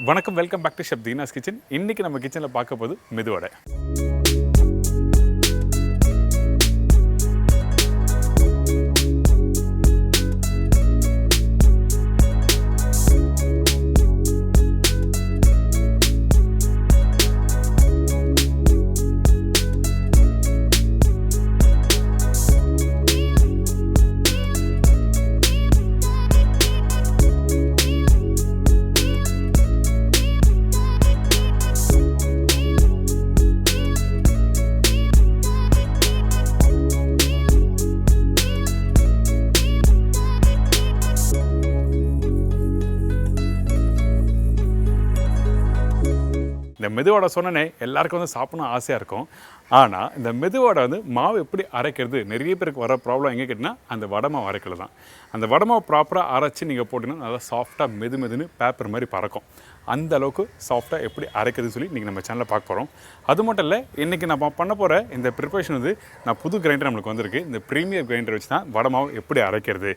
வணக்கம், welcome back to chef Deena's kitchen. இன்றைக்கி நம்ம கிச்சனில் பார்க்க போது மெதுவடை. இந்த மெதுவடை சொன்னனே எல்லாருக்கும் வந்து சாப்பிடணும் ஆசையாக இருக்கும். ஆனால் இந்த மெதுவடை வந்து மாவு எப்படி அரைக்கிறது, நிறைய பேருக்கு வர ப்ராப்ளம் எங்கே கேட்டிங்கன்னா அந்த வடை மாவு அரைக்கிறது தான். அந்த வடை மாவு ப்ராப்பராக அரைச்சி நீங்கள் போட்டிங்கன்னா நல்லா சாஃப்டாக மெதுன்னு பேப்பர் மாதிரி பறக்கும். அந்த அளவுக்கு சாஃப்டாக எப்படி அரைக்கிறதுன்னு சொல்லி இன்றைக்கி நம்ம சேனலில் பார்க்க போகிறோம். அது மட்டும் இல்லை, இன்றைக்கி நம்ம பண்ண போகிற இந்த ப்ரிப்பரேஷன் வந்து நான் புது கிரைண்டர் நம்மளுக்கு வந்திருக்கு. இந்த ப்ரீமியர் கிரைண்டர் வச்சு தான் வடை மாவு எப்படி அரைக்கிறது.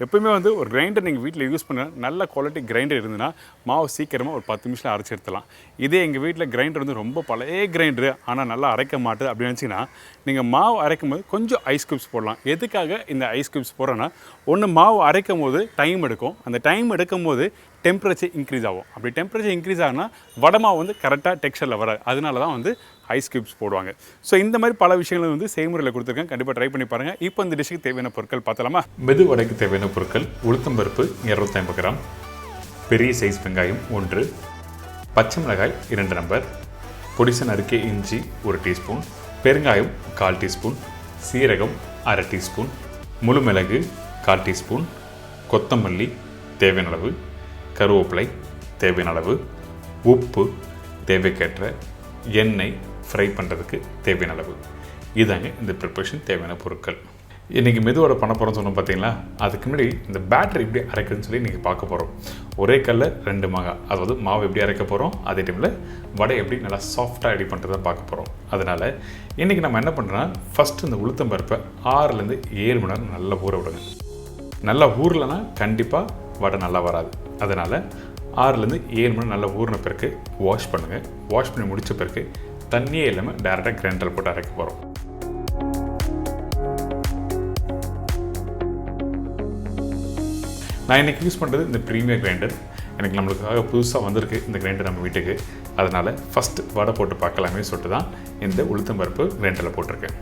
எப்போயுமே வந்து ஒரு கிரைண்டர் நீங்கள் வீட்டில் யூஸ் பண்ண நல்ல குவாலிட்டி கிரைண்டர் இருந்துன்னா மாவு சீக்கிரமாக ஒரு 10 நிமிஷத்தில் அரைச்சி எடுத்துலாம். இதே எங்கள் வீட்டில் கிரைண்டர் வந்து ரொம்ப பழைய கிரைண்டரு ஆனால் நல்லா அரைக்க மாட்டுது அப்படின்னு நினச்சிங்கன்னா நீங்கள் மாவு அரைக்கும் போது கொஞ்சம் ஐஸ் க்யூப்ஸ் போடலாம். எதுக்காக இந்த ஐஸ் க்யூப்ஸ் போடுறோன்னா, ஒன்று மாவு அரைக்கும் போது டைம் எடுக்கும். அந்த டைம் எடுக்கும் போது டெம்பரேச்சர் இன்க்ரீஸ் ஆகும். அப்படி டெம்பரேச்சர் இன்க்ரீஸ் ஆகுனா வடை மாவு வந்து கரெக்டாக டெக்ஸ்சரில் வராது. அதனால தான் வந்து ஐஸ் க்யூப்ஸ் போடுவாங்க. ஸோ இந்த மாதிரி பல விஷயங்கள் வந்து செய்முறையில் கொடுத்துருக்கேன். கண்டிப்பாக ட்ரை பண்ணி பாருங்கள். இப்போ இந்த டிஷ்ஷுக்கு தேவையான பொருட்கள் பார்த்தலாமா? மெது வடைக்கு தேவையான பொருட்கள்: உளுத்தம்பருப்பு 250 கிராம், பெரிய சைஸ் வெங்காயம் 1, பச்சை மிளகாய் 2 நம்பர், பொடிசை நறுக்கிய இஞ்சி 1 டீஸ்பூன், பெருங்காயம் 1/4 டீஸ்பூன், சீரகம் 1/2 டீஸ்பூன், முழு மிளகு 1/4 டீஸ்பூன், கொத்தமல்லி தேவையான அளவு, கருவேப்பிலை தேவையான அளவு, உப்பு தேவைக்கேற்ற, எண்ணெய் ஃப்ரை பண்ணுறதுக்கு தேவையான அளவு. இதாங்க இந்த ப்ரிப்பரேஷன் தேவையான பொருட்கள். இன்றைக்கி மெதுவடை பண்ண போகிறோம்னு சொன்னோம் பார்த்தீங்களா, அதுக்கு முன்னாடி இந்த பேட்டரி எப்படி அரைக்கிறதுன்னு சொல்லி இன்றைக்கி பார்க்க போகிறோம். ஒரே கல்ல 2 மாங்காய், அதாவது மாவு எப்படி அரைக்க போகிறோம், அதே டைமில் வடை எப்படி நல்லா சாஃப்டாக ரெடி பண்ணுறதை பார்க்க போகிறோம். அதனால் இன்றைக்கி நம்ம என்ன பண்ணுறோன்னா, ஃபஸ்ட்டு இந்த உளுத்தம்பருப்பை 6லேருந்து 7 மணி நேரம் நல்லா ஊற விடுங்க. நல்லா ஊறலைன்னா கண்டிப்பாக வடை நல்லா வராது. அதனால் 6லேருந்து 7 மணி நேரம் நல்லா ஊறின பிறகு வாஷ் பண்ணுங்கள். வாஷ் பண்ணி முடித்த பிறகு தண்ணியே இல்லாமல் டேரெக்டாக கிரைண்டரில் போட்டு அரைக்க போகிறோம். நான் இன்றைக்கி யூஸ் பண்ணுறது இந்த ப்ரீமியர் கிரைண்டர். எனக்கு நம்மளுக்காக புதுசாக வந்திருக்கு இந்த கிரைண்டர் நம்ம வீட்டுக்கு. அதனால் ஃபஸ்ட்டு வடை போட்டு பார்க்கலாமே சொல்லிட்டு தான் இந்த உளுத்தம்பருப்பு கிரைண்டரில் போட்டிருக்கேன்.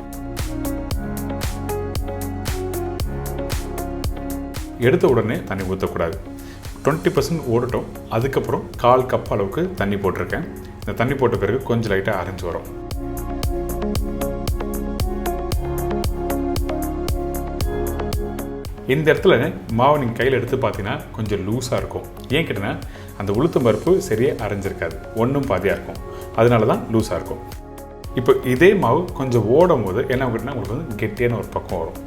எடுத்த உடனே தண்ணி ஊற்றக்கூடாது. 20% ஓடட்டும். அதுக்கப்புறம் 1/4 கப் அளவுக்கு தண்ணி போட்டிருக்கேன். இந்த தண்ணி போட்ட பிறகு கொஞ்சம் லைட்டாக அரைஞ்சி வரும். இந்த இடத்துல மாவு நீங்கள் கையில் எடுத்து பார்த்தீங்கன்னா கொஞ்சம் லூஸாக இருக்கும். ஏன் கேட்டீங்கன்னா அந்த உளுத்தம் பருப்பு சரியாக அரைஞ்சிருக்காது, ஒன்றும் பாதியாக இருக்கும். அதனால தான் லூஸாக இருக்கும். இப்போ இதே மாவு கொஞ்சம் ஓடும் போது என்ன கேட்டிங்கன்னா உங்களுக்கு வந்து கெட்டியான ஒரு பக்கம் வரும்.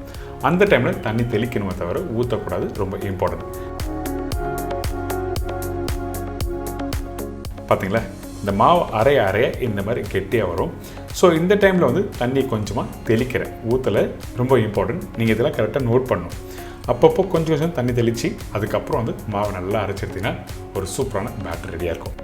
அந்த டைமில் தண்ணி தெளிக்கணுமே தவிர ஊற்றக்கூடாது. ரொம்ப இம்பார்ட்டன்ட். பார்த்தீங்களா, இந்த மாவு அரைய இந்த மாதிரி கெட்டியாக வரும். ஸோ இந்த டைமில் வந்து தண்ணி கொஞ்சமாக தெளிக்கிறேன், ஊற்றலை. ரொம்ப இம்பார்ட்டன்ட். நீங்கள் இதெல்லாம் கரெக்டாக நோட் பண்ணணும். அப்பப்போ கொஞ்சம் தண்ணி தெளித்து அதுக்கப்புறம் வந்து மாவை நல்லா அரைச்சிருந்தீங்கன்னா ஒரு சூப்பரான பேட்டர் ரெடியாக இருக்கும்.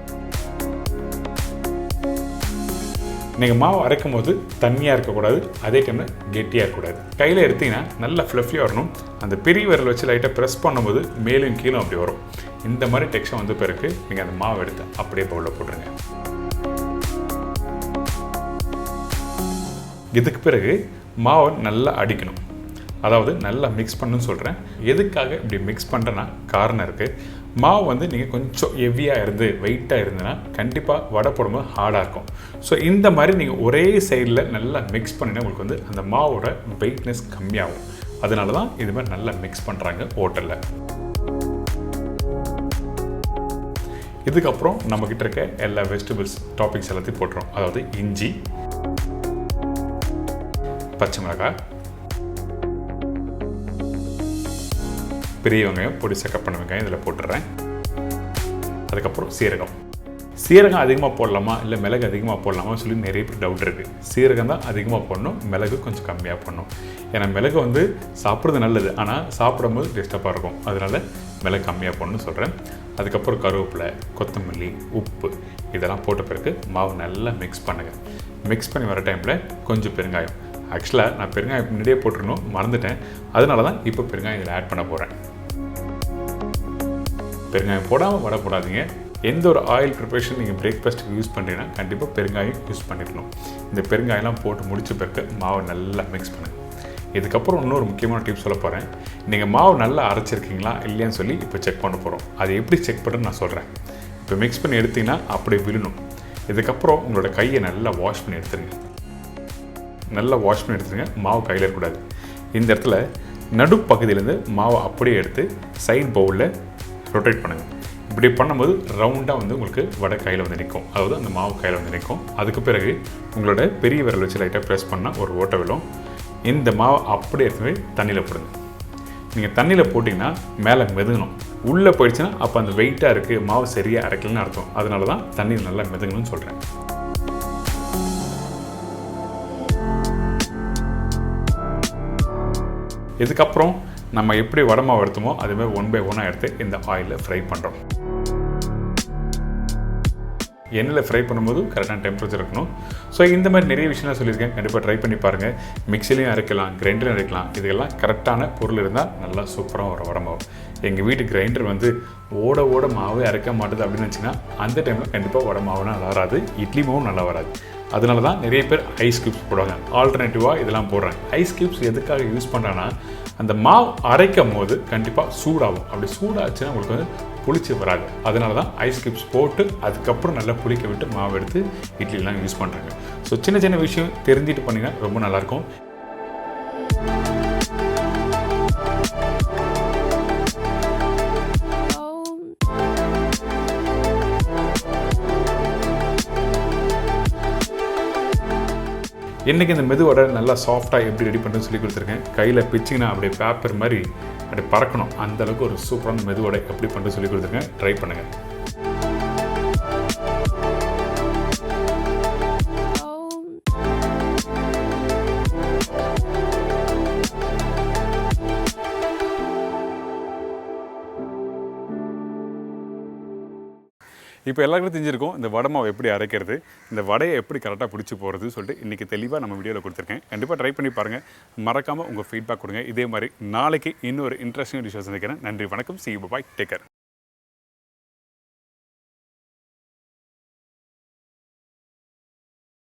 நீங்கள் மாவு அரைக்கும் போது தண்ணியாக இருக்கக்கூடாது, அதே டைமில் கெட்டியாக இருக்கக்கூடாது. கையில் எடுத்திங்கன்னா நல்லா ஃப்ளஃபியாக வரணும். அந்த பெரிய விரல் வச்சு லைட்டாக ப்ரெஸ் பண்ணும்போது மேலும் கீழும் அப்படி வரும். இந்த மாதிரி டெக்ஸ்சர் வந்த பிறகு நீங்கள் அந்த மாவு எடுத்து அப்படியே பவுலில் போட்டுருங்க. இதுக்கு பிறகு மாவை நல்லா அடிக்கணும், அதாவது நல்லா மிக்ஸ் பண்ணுன்னு சொல்கிறேன். எதுக்காக இப்படி மிக்ஸ் பண்ணுறேன்னா காரணம் இருக்குது. மாவு வந்து நீங்கள் கொஞ்சம் ஹெவியாக இருந்து வெயிட்டாக இருந்ததுன்னா கண்டிப்பாக வடை போடும்போது ஹார்டாக இருக்கும். ஸோ இந்த மாதிரி நீங்கள் ஒரே சைடில் நல்லா மிக்ஸ் பண்ணினா உங்களுக்கு வந்து அந்த மாவோட வெயிட்னஸ் கம்மியாகும். அதனால தான் இது மாதிரி நல்லா மிக்ஸ் பண்ணுறாங்க ஹோட்டலில். இதுக்கப்புறம் நம்மக்கிட்ட இருக்க எல்லா வெஜிடபிள்ஸ் டாப்பிங்ஸ் எல்லாத்தையும் போட்டுரும். அதாவது இஞ்சி, பச்சை மிளகாய், பெரிய வெங்காயம், பொடிசா கட் பண்ண வெங்காயம் இதில் போட்டுடுறேன். அதுக்கப்புறம் சீரகம் அதிகமாக போடலாமா இல்லை மிளகு அதிகமாக போடலாமா சொல்லி நிறைய பேர் டவுட் இருக்குது. சீரகம் தான் அதிகமாக போடணும், மிளகு கொஞ்சம் கம்மியாக போடணும். ஏன்னா மிளகு வந்து சாப்பிட்றது நல்லது, ஆனால் சாப்பிடும்போது டிஸ்டர்பாக இருக்கும். அதனால் மிளகு கம்மியாக போடணும்னு சொல்கிறேன். அதுக்கப்புறம் கருவேப்பிலை, கொத்தமல்லி, உப்பு இதெல்லாம் போட்ட பிறகு மாவு நல்லா மிக்ஸ் பண்ணுங்கள். மிக்ஸ் பண்ணி வர டைமில் கொஞ்சம் பெருங்காயம். ஆக்சுவலாக நான் பெருங்காயம் முன்னாடியே போட்டுருணும், மறந்துட்டேன். அதனால தான் இப்போ பெருங்காயம் இதில் ஆட் பண்ண போகிறேன். பெருங்காயம் போடாமல் வடை போடாதீங்க. எந்த ஒரு ஆயில் ப்ரிப்பரேஷன் நீங்கள் பிரேக்ஃபாஸ்ட்டுக்கு யூஸ் பண்ணுறீங்கன்னா கண்டிப்பாக பெருங்காயம் யூஸ் பண்ணிடணும். இந்த பெருங்காயம்லாம் போட்டு முடிச்ச பிறகு மாவை நல்லா மிக்ஸ் பண்ணுங்கள். இதுக்கப்புறம் இன்னொரு முக்கியமான டிப்ஸ் சொல்ல போகிறேன். நீங்கள் மாவு நல்லா அரைச்சிருக்கீங்களா இல்லையான்னு சொல்லி இப்போ செக் பண்ண போகிறோம். அதை எப்படி செக் பண்ணுறேன்னு நான் சொல்கிறேன். இப்போ மிக்ஸ் பண்ணி எடுத்திங்கன்னா அப்படியே விழணும். இதுக்கப்புறம் உங்களோட கையை நல்லா வாஷ் பண்ணி எடுத்துருங்க. நல்லா வாஷ் பண்ணி எடுத்துருங்க. மாவு கையில் இருக்கக்கூடாது. இந்த இடத்துல நடுப்பகுதியிலேருந்து மாவை அப்படியே எடுத்து சைட் பவுலில் ரொட்டேட் பண்ணுங்கள். இப்படி பண்ணும்போது ரவுண்டாக வந்து உங்களுக்கு வடை கையில் வந்து நிற்கும். அதாவது அந்த மாவு கையில் வந்து நிற்கும். அதுக்கு பிறகு உங்களோட பெரிய விரல் வச்சு லைட்டாக ப்ரெஸ் பண்ணால் ஒரு ஓட்டை விழும். இந்த மாவை அப்படியே எடுத்து தண்ணியில் போடுங்க. நீங்கள் தண்ணியில் போட்டிங்கன்னா மேலே மெதுங்கணும். உள்ளே போயிடுச்சுன்னா அப்போ அந்த வெயிட்டாக இருக்குது, மாவு சரியாக அரைக்கலன்னு அர்த்தம். அதனால தான் தண்ணியில் நல்லா மெதுங்கணும்னு சொல்கிறேன். இதுக்கப்புறம் நம்ம எப்படி வடை மாவு எடுத்தோமோ அதுமாதிரி 1 by 1 எடுத்து இந்த ஆயிலில் ஃப்ரை பண்ணுறோம். எண்ணெயில் ஃப்ரை பண்ணும்போது கரெக்டான டெம்பரேச்சர் இருக்கணும். ஸோ இந்த மாதிரி நிறைய விஷயம்லாம் சொல்லியிருக்கேன். கண்டிப்பாக ட்ரை பண்ணி பாருங்கள். மிக்சிலையும் அரைக்கலாம், கிரைண்டர்லையும் அரைக்கலாம். இதுக்கெல்லாம் கரெக்டான பொருள் இருந்தால் நல்லா சூப்பராக வரும் வடை மாவு. எங்கள் வீட்டு கிரைண்டர் வந்து ஓட மாவு அரைக்க மாட்டுது அப்படின்னு வச்சிங்கன்னா அந்த டைமில் கண்டிப்பாக வடை மாவுனா நல்லா வராது, இட்லி மாவும் நல்லா வராது. அதனால தான் நிறைய பேர் ஐஸ் கியூப்ஸ் போடுவாங்க. ஆல்டர்னேட்டிவாக இதெல்லாம் போடுறாங்க. ஐஸ் கியூப்ஸ் எதுக்காக யூஸ் பண்ணுறாங்கன்னா அந்த மாவு அரைக்கும் போது கண்டிப்பாக சூடாகும். அப்படி சூடாச்சுன்னா உங்களுக்கு வந்து புளிச்சு வராது. அதனால தான் ஐஸ் கியூப்ஸ் போட்டு அதுக்கப்புறம் நல்லா புளிக்க விட்டு மாவு எடுத்து இட்லிலாம் யூஸ் பண்ணுறாங்க. ஸோ சின்ன சின்ன விஷயம் தெரிஞ்சுட்டு பண்ணிங்கன்னா ரொம்ப நல்லாயிருக்கும். இன்றைக்கி இந்த மெதுவடை நல்லா சாஃப்டாக எப்படி ரெடி பண்ணுறதுன்னு சொல்லி கொடுத்துருக்கேன். கையில் பிச்சிங்கன்னா அப்படியே பேப்பர் மாதிரி அப்படியே பறக்கணும். அந்தளவுக்கு ஒரு சூப்பரான மெதுவடை எப்படி பண்ணுறது சொல்லி கொடுத்துருக்கேன். ட்ரை பண்ணுங்கள். இப்போ எல்லாருக்கும் தெரிஞ்சிருக்கும் இந்த வடை மாவு எப்படி அரைக்கிறது, இந்த வடையை எப்படி கரெக்டாக பிடிச்சி போகிறது சொல்லிட்டு இன்றைக்கி தெளிவாக நம்ம வீடியோவில் கொடுத்துருக்கேன். கண்டிப்பாக ட்ரை பண்ணி பாருங்கள். மறக்காமல் உங்கள் ஃபீட்பேக் கொடுங்க. இதே மாதிரி நாளைக்கு இன்னொரு இன்ட்ரெஸ்டிங் டிஷ்ஷை சந்திக்கிறேன். நன்றி, வணக்கம். See you, bye, take care.